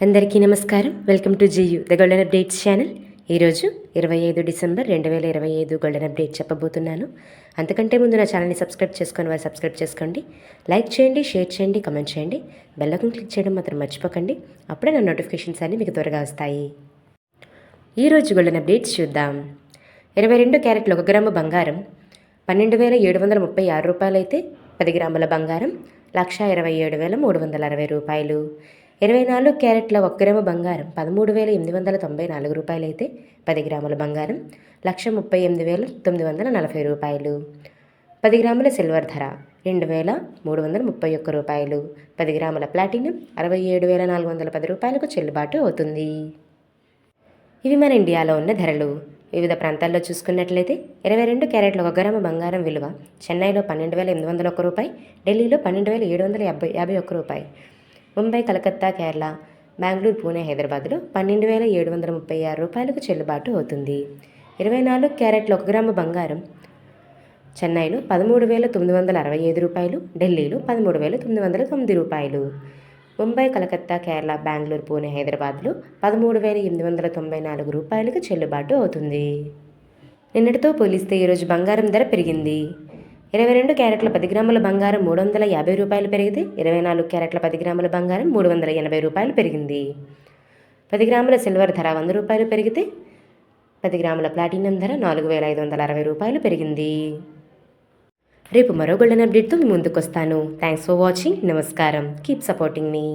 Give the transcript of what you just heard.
అందరికీ నమస్కారం. Welcome to జియు the golden updates channel. ఈరోజు 25 డిసెంబర్ 2025 గోల్డెన్ అప్డేట్ చెప్పబోతున్నాను. అంతకంటే ముందు నా ఛానల్ని సబ్స్క్రైబ్ చేసుకొని వారు సబ్స్క్రైబ్ చేసుకోండి. లైక్ చేయండి, షేర్ చేయండి, కమెంట్ చేయండి. బెల్ ఐకాన్ క్లిక్ చేయడం మాత్రం మర్చిపోకండి. అప్పుడే నా నోటిఫికేషన్స్ అన్నీ మీకు త్వరగా వస్తాయి. ఈరోజు గోల్డెన్ అప్డేట్స్ చూద్దాం. 22 క్యారెట్ల 1 గ్రాము బంగారం 12,736 రూపాయలు అయితే 10 గ్రాముల బంగారం 1,27,360 రూపాయలు. 24 క్యారెట్ల 1 గ్రాము బంగారం 13,894 రూపాయలు అయితే 10 గ్రాముల బంగారం 1,38,940 రూపాయలు. 10 గ్రాముల సిల్వర్ ధర 2,331 రూపాయలు. 10 గ్రాముల ప్లాటినం 67,410 రూపాయలకు చెల్లుబాటు అవుతుంది. ఇవి మన ఇండియాలో ఉన్న ధరలు. వివిధ ప్రాంతాల్లో చూసుకున్నట్లయితే 22 క్యారెట్ల 1 గ్రాము బంగారం విలువ చెన్నైలో 12,801 రూపాయి, ఢిల్లీలో 12,751 రూపాయి, ముంబై, కలకత్తా, కేరళ, బెంగళూరు, పూణే, హైదరాబాద్లో 12,736 రూపాయలకు చెల్లుబాటు అవుతుంది. 24 క్యారెట్ల 1 గ్రాము బంగారం చెన్నైలో 13,965 రూపాయలు, ఢిల్లీలో 13,909 రూపాయలు, ముంబై, కలకత్తా, కేరళ, బెంగళూరు, పూణే, హైదరాబాద్లో 13,894 రూపాయలకు చెల్లుబాటు అవుతుంది. నిన్నటితో పోలిస్తే ఈరోజు బంగారం ధర పెరిగింది. 22 క్యారెట్ల 10 గ్రాముల బంగారం 350 రూపాయలు పెరిగితే 24 క్యారెట్ల 10 గ్రాముల బంగారం 380 రూపాయలు పెరిగింది. 10 గ్రాముల సిల్వర్ ధర 100 రూపాయలు పెరిగితే 10 గ్రాముల ప్లాటినం ధర 4,560 రూపాయలు పెరిగింది. రేపు మరో గోల్డెన్ అప్డేట్తో మీ ముందుకు వస్తాను. Thanks for watching. నమస్కారం. కీప్ సపోర్టింగ్ మీ.